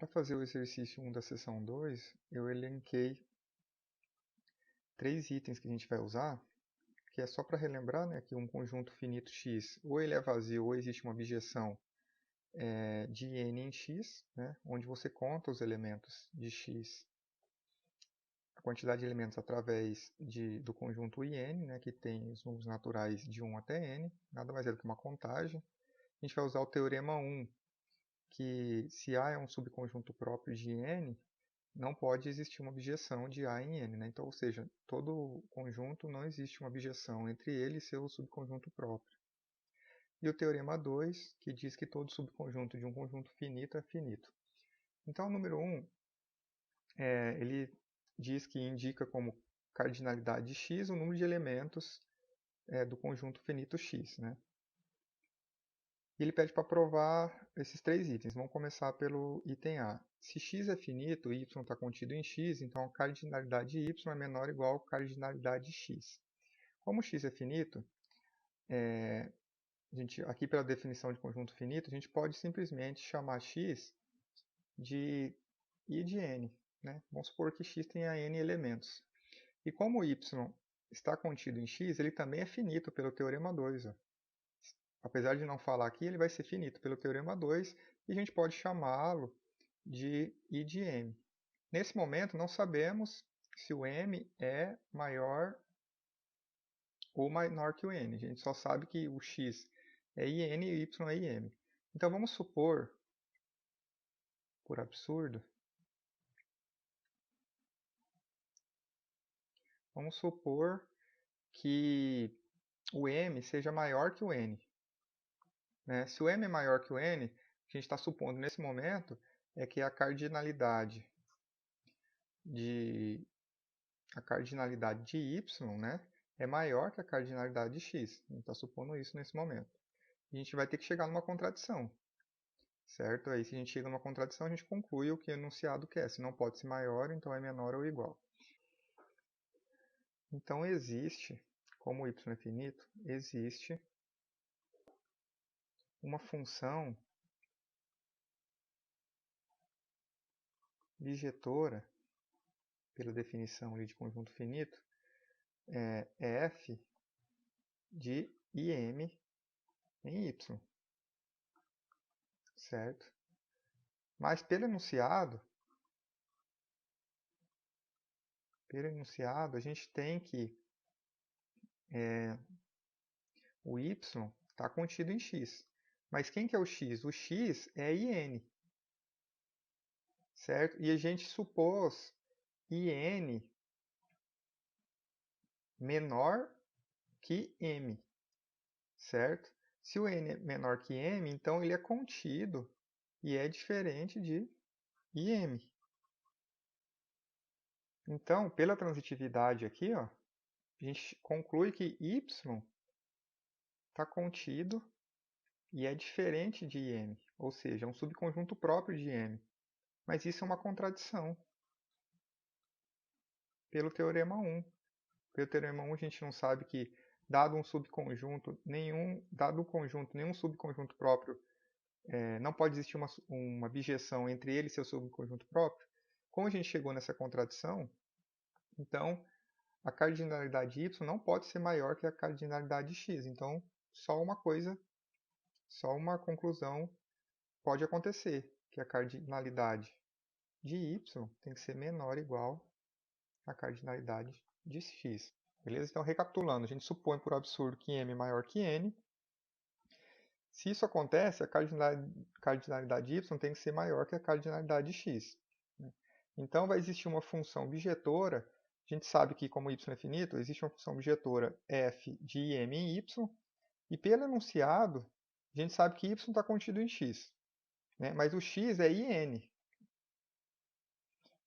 Para fazer o exercício 1 da seção 2, eu elenquei 3 itens que a gente vai usar, que é só para relembrar, né, que um conjunto finito X, ou ele é vazio ou existe uma objeção de n em X, né, onde você conta os elementos de X, a quantidade de elementos através do conjunto IN, né, que tem os números naturais de 1 até n, nada mais é do que uma contagem. A gente vai usar o teorema 1, que se A é um subconjunto próprio de n, não pode existir uma objeção de A em n, né? Então, ou seja, todo conjunto não existe uma objeção entre ele e seu subconjunto próprio. E o teorema 2, que diz que todo subconjunto de um conjunto finito é finito. Então, o número 1, ele diz que indica como cardinalidade de x o número de elementos do conjunto finito x, né? E ele pede para provar esses 3 itens. Vamos começar pelo item A. Se x é finito e y está contido em x, então a cardinalidade de y é menor ou igual à cardinalidade de x. Como x é finito, aqui pela definição de conjunto finito, a gente pode simplesmente chamar x de I de n. Né? Vamos supor que x tenha n elementos. E como y está contido em x, ele também é finito pelo teorema 2. Ó. Apesar de não falar aqui, ele vai ser finito pelo teorema 2 e a gente pode chamá-lo de I de m. Nesse momento, não sabemos se o m é maior ou menor que o n. A gente só sabe que o x é IN e o y é IM. Então, vamos supor, por absurdo, vamos supor que o m seja maior que o n. Né? Se o m é maior que o n, o que a gente está supondo nesse momento é que a cardinalidade de y, né, é maior que a cardinalidade de x. A gente está supondo isso nesse momento. A gente vai ter que chegar numa contradição. Certo? Aí, se a gente chega numa contradição, a gente conclui o que o enunciado quer. Se não pode ser maior, então é menor ou igual. Então, existe, como y é finito, existe uma função bijetora, pela definição ali de conjunto finito, f de im em y. Certo? Mas pelo enunciado, a gente tem que o y está contido em x. Mas quem que é o x? O x é IN. Certo? E a gente supôs IN menor que M. Certo? Se o N é menor que M, então ele é contido e é diferente de IM. Então, pela transitividade aqui, ó, a gente conclui que Y está contido e é diferente de IM, ou seja, é um subconjunto próprio de M. Mas isso é uma contradição pelo teorema 1. Pelo teorema 1 a gente não sabe que, dado um subconjunto, dado um conjunto, nenhum subconjunto próprio, não pode existir uma bijeção entre ele e seu subconjunto próprio. Como a gente chegou nessa contradição, então a cardinalidade de y não pode ser maior que a cardinalidade de x. Então, só uma coisa, só uma conclusão pode acontecer, que a cardinalidade de y tem que ser menor ou igual à cardinalidade de x. Beleza? Então, recapitulando, a gente supõe por absurdo que m é maior que n. Se isso acontece, a cardinalidade de y tem que ser maior que a cardinalidade de x. Então, vai existir uma função bijetora. A gente sabe que, como y é finito, existe uma função bijetora f de im em y. E pelo enunciado, a gente sabe que y está contido em x. Né? Mas o x é IN.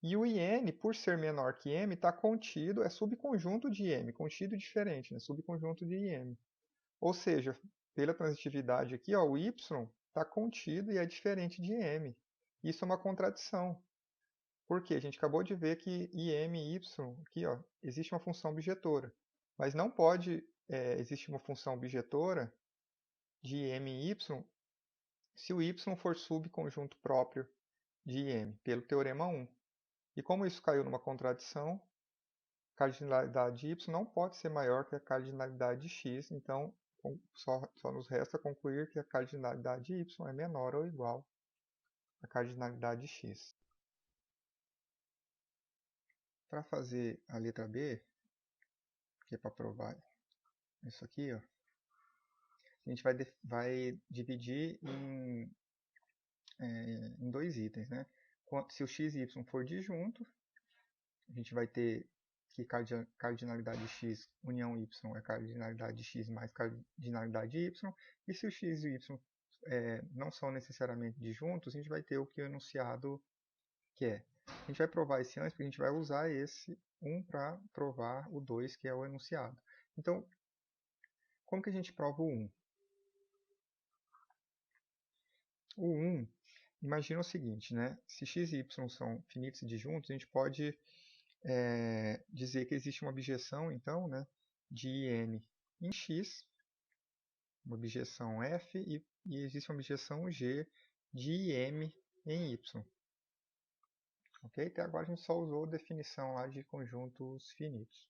E o IN, por ser menor que m, está contido, é subconjunto de m, contido diferente, né? Subconjunto de IM. Ou seja, pela transitividade aqui, ó, o y está contido e é diferente de m. Isso é uma contradição. Por quê? A gente acabou de ver que im e y, aqui, ó, existe uma função bijetora. Mas não pode existir uma função bijetora de m e y se o y for subconjunto próprio de m, pelo teorema 1. E como isso caiu numa contradição, a cardinalidade de y não pode ser maior que a cardinalidade de x, então só nos resta concluir que a cardinalidade de y é menor ou igual à cardinalidade de x. Para fazer a letra B, que é para provar isso aqui, ó, a gente vai dividir em dois itens, né? Se o x e y for disjunto, a gente vai ter que cardinalidade de x união y é cardinalidade de x mais cardinalidade de y. E se o x e o y não são necessariamente disjuntos, a gente vai ter o que o enunciado quer. A gente vai provar esse antes, porque a gente vai usar esse 1 para provar o 2, que é o enunciado. Então, como que a gente prova o 1? O 1, imagina o seguinte, né? Se x e y são finitos e disjuntos, a gente pode dizer que existe uma objeção, então, né, de n em x, uma objeção f, e existe uma objeção g de m em y. Ok? Até agora a gente só usou a definição lá de conjuntos finitos,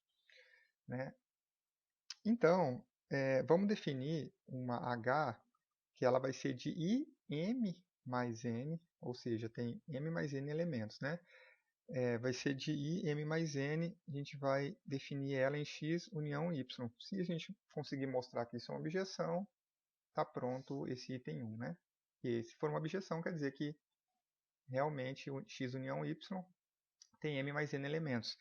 né? Então, vamos definir uma H que ela vai ser de im mais n, ou seja, tem m mais n elementos, né? Vai ser de im mais n, a gente vai definir ela em x união y. Se a gente conseguir mostrar que isso é uma objeção, está pronto esse item 1, né? E se for uma objeção, quer dizer que realmente o x união y tem m mais n elementos.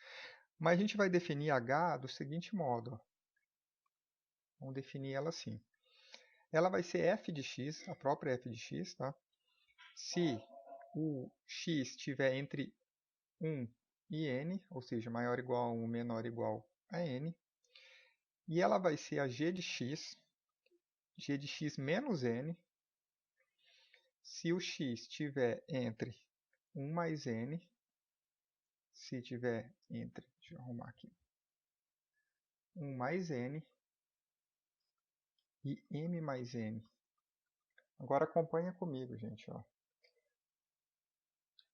Mas a gente vai definir H do seguinte modo. Ó. Vamos definir ela assim. Ela vai ser f de x, a própria f de x, tá? Se o x estiver entre 1 e n, ou seja, maior ou igual a 1, menor ou igual a n. E ela vai ser a g de x menos n, se o x estiver entre 1 mais n, se estiver entre, deixa eu arrumar aqui, 1 mais n e m mais n. Agora acompanha comigo, gente. Ó.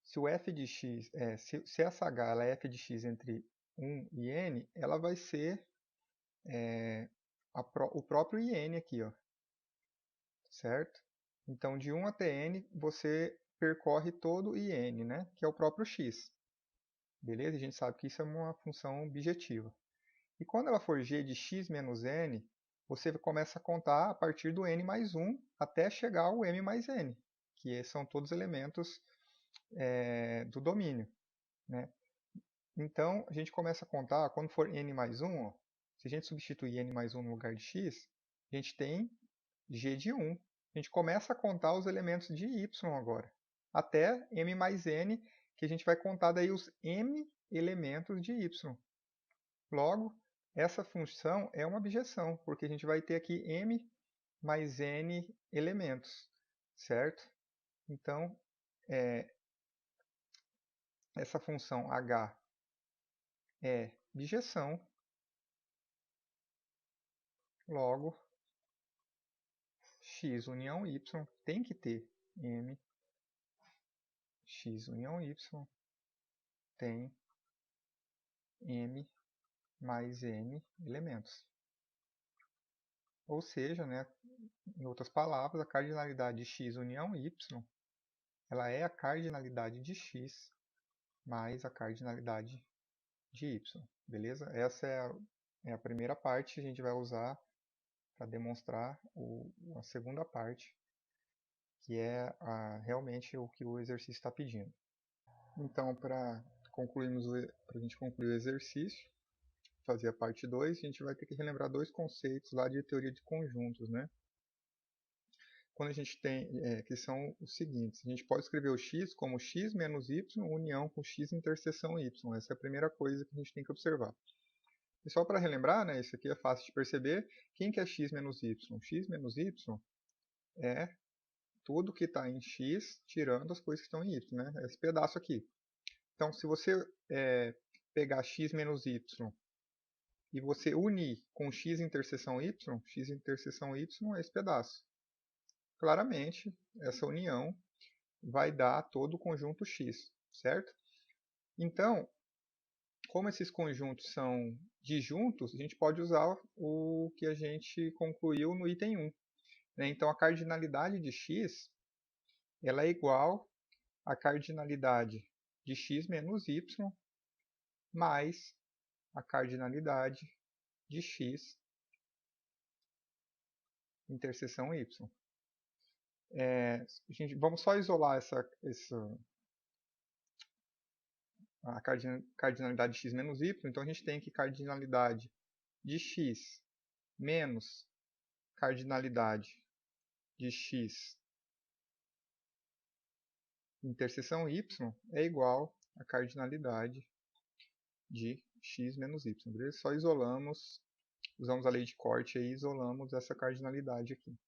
Se o f de x, se essa h ela é f de x entre 1 e n, ela vai ser o próprio in aqui, ó. Certo? Então, de 1 até n, você percorre todo in, né? Que é o próprio x. Beleza? A gente sabe que isso é uma função bijetiva. E quando ela for g de x menos n, você começa a contar a partir do n mais 1 até chegar ao m mais n, que são todos elementos do domínio. Né? Então, a gente começa a contar, quando for n mais 1, ó, se a gente substituir n mais 1 no lugar de x, a gente tem g de 1. A gente começa a contar os elementos de y agora, até m mais n, que a gente vai contar daí os m elementos de y. Logo, essa função é uma objeção, porque a gente vai ter aqui m mais n elementos, certo? Então, essa função h é bijeção, logo, x união y tem que ter m, x união y tem m mais n elementos. Ou seja, né, em outras palavras, a cardinalidade de x união y ela é a cardinalidade de x mais a cardinalidade de y. Beleza? Essa é a primeira parte que a gente vai usar para demonstrar a segunda parte, que é realmente o que o exercício está pedindo. Então, para a gente concluir o exercício, fazer a parte 2, a gente vai ter que relembrar dois conceitos lá de teoria de conjuntos, né? Quando a gente tem, que são os seguintes, a gente pode escrever o x como x menos y união com x interseção y. Essa é a primeira coisa que a gente tem que observar. E só para relembrar, né, isso aqui é fácil de perceber, quem que é x menos y? X menos y é tudo que está em x tirando as coisas que estão em y, né? Esse pedaço aqui. Então, se você pegar x menos y e você unir com x interseção y é esse pedaço. Claramente, essa união vai dar todo o conjunto X, certo? Então, como esses conjuntos são disjuntos, a gente pode usar o que a gente concluiu no item 1. Né? Então, a cardinalidade de x ela é igual à cardinalidade de x menos y mais a cardinalidade de x interseção y. Vamos só isolar a cardinalidade de x menos y. Então, a gente tem que cardinalidade de x menos cardinalidade de x interseção y é igual à cardinalidade de x menos y. Beleza? Só isolamos, usamos a lei de corte e isolamos essa cardinalidade aqui.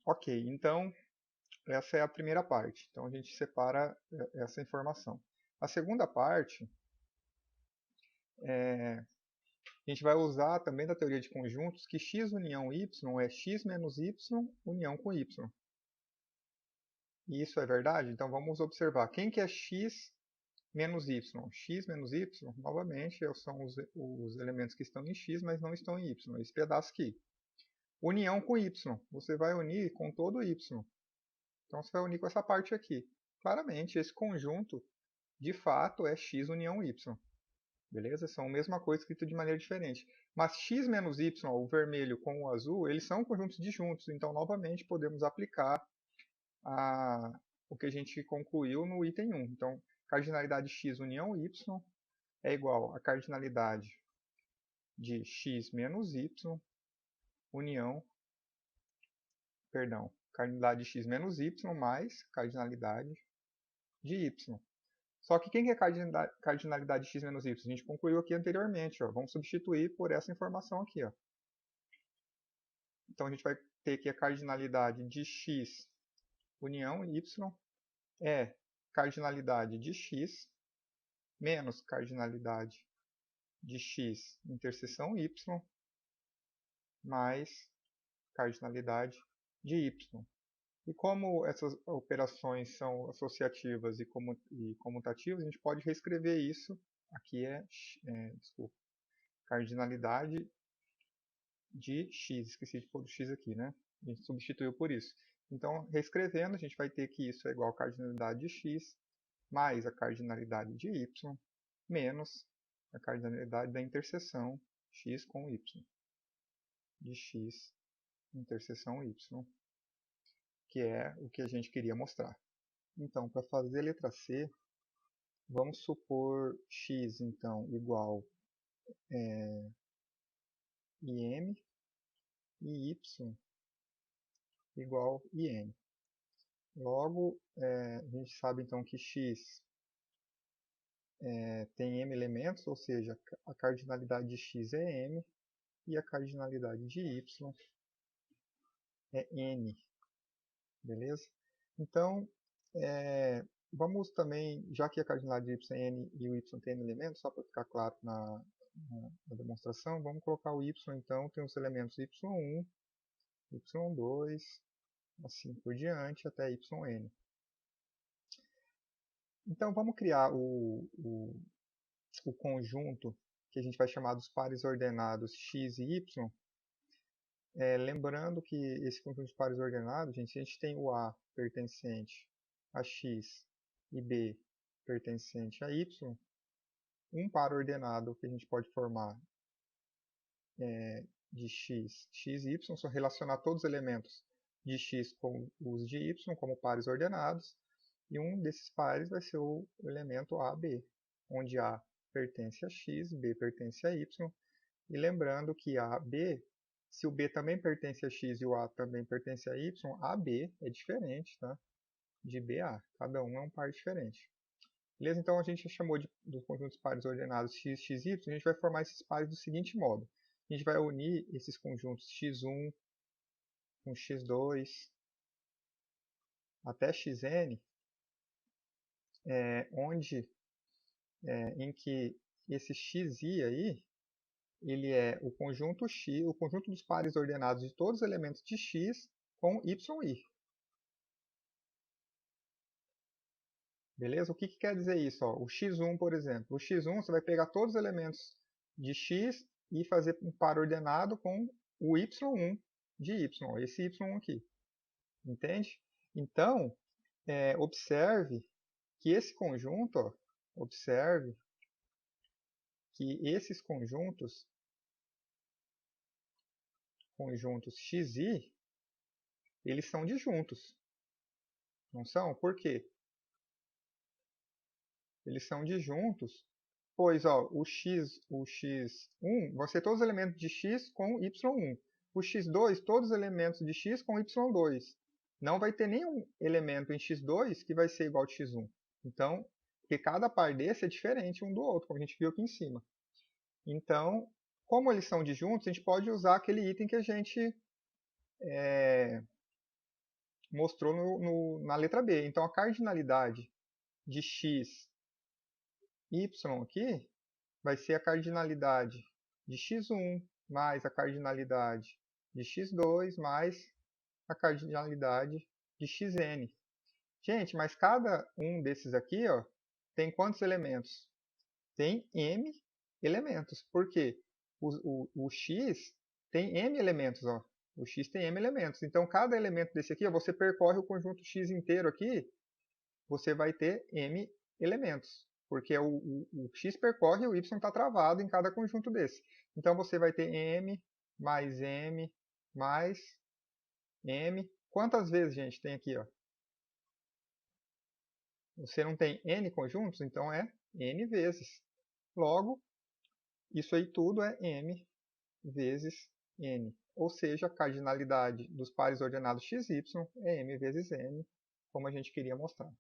Ok, então essa é a primeira parte. Então a gente separa essa informação. A segunda parte, a gente vai usar também da teoria de conjuntos que x união y é x menos y união com y. E isso é verdade? Então vamos observar. Quem que é x menos y? X menos y, novamente, são os elementos que estão em x, mas não estão em y. Esse pedaço aqui. União com y. Você vai unir com todo y. Então você vai unir com essa parte aqui. Claramente, esse conjunto, de fato, é x união y. Beleza? São a mesma coisa escrito de maneira diferente. Mas x menos y, o vermelho com o azul, eles são conjuntos disjuntos. Então, novamente, podemos aplicar o que a gente concluiu no item 1. Então, cardinalidade de x união y é igual a cardinalidade de x menos y união, cardinalidade de x menos y mais cardinalidade de y. Só que quem que é cardinalidade de x menos y? A gente concluiu aqui anteriormente. Ó. Vamos substituir por essa informação aqui. Ó. Então, a gente vai ter que a cardinalidade de x união y é cardinalidade de x menos cardinalidade de x interseção y mais cardinalidade de y. E como essas operações são associativas e comutativas, a gente pode reescrever isso. Aqui cardinalidade de x. Esqueci de pôr o x aqui, né? A gente substituiu por isso. Então, reescrevendo, a gente vai ter que isso é igual a cardinalidade de x mais a cardinalidade de y menos a cardinalidade da interseção x com y. De x interseção y, que é o que a gente queria mostrar. Então, para fazer a letra C, vamos supor x então igual IM e y igual IN. Logo, a gente sabe então que x tem m elementos, ou seja, a cardinalidade de x é m e a cardinalidade de y é n. Beleza? Então, vamos também, já que a cardinalidade de y é n e o y tem n elementos, só para ficar claro na demonstração, vamos colocar o y, então, tem os elementos y1, y2, assim por diante, até yn. Então, vamos criar o conjunto que a gente vai chamar dos pares ordenados x e y. Lembrando que esse conjunto de pares ordenados, gente, se a gente tem o A pertencente a x e B pertencente a y, um par ordenado que a gente pode formar de x, x e y, só relacionar todos os elementos de x com os de y como pares ordenados, e um desses pares vai ser o elemento AB, onde A pertence a x, B pertence a y, e lembrando que AB, se o B também pertence a x e o A também pertence a y, AB é diferente, tá? De BA, cada um é um par diferente. Beleza? Então a gente chamou dos conjuntos pares ordenados x, x, y, a gente vai formar esses pares do seguinte modo. A gente vai unir esses conjuntos x1 com x2 até xn, em que esse xi aí, ele é o conjunto x, o conjunto dos pares ordenados de todos os elementos de x com yi. Beleza? O que quer dizer isso? Ó? O x1, por exemplo. O x1 você vai pegar todos os elementos de x e fazer um par ordenado com o y1 de y, esse y1 aqui. Entende? Então, observe que esse conjunto, ó, observe que esses conjuntos xi, eles são disjuntos. Não são? Por quê? Eles são disjuntos, pois ó, o x1 vão ser todos os elementos de x com y1. O x2, todos os elementos de x com y2. Não vai ter nenhum elemento em x2 que vai ser igual a x1. Então, porque cada par desse é diferente um do outro, como a gente viu aqui em cima. Então, como eles são disjuntos, a gente pode usar aquele item que a gente mostrou na letra B. Então, a cardinalidade de x, y aqui, vai ser a cardinalidade de x1 mais a cardinalidade de x2 mais a cardinalidade de xn. Gente, mas cada um desses aqui, ó, tem quantos elementos? Tem m elementos. Por quê? O x tem m elementos, ó. O x tem m elementos. Então, cada elemento desse aqui, ó, você percorre o conjunto x inteiro aqui, você vai ter m elementos. Porque o x percorre e o y está travado em cada conjunto desse. Então, você vai ter m mais m mais m. Quantas vezes, gente, tem aqui? Ó? Você não tem n conjuntos, então é n vezes. Logo, isso aí tudo é m vezes n. Ou seja, a cardinalidade dos pares ordenados xy é m vezes n, como a gente queria mostrar.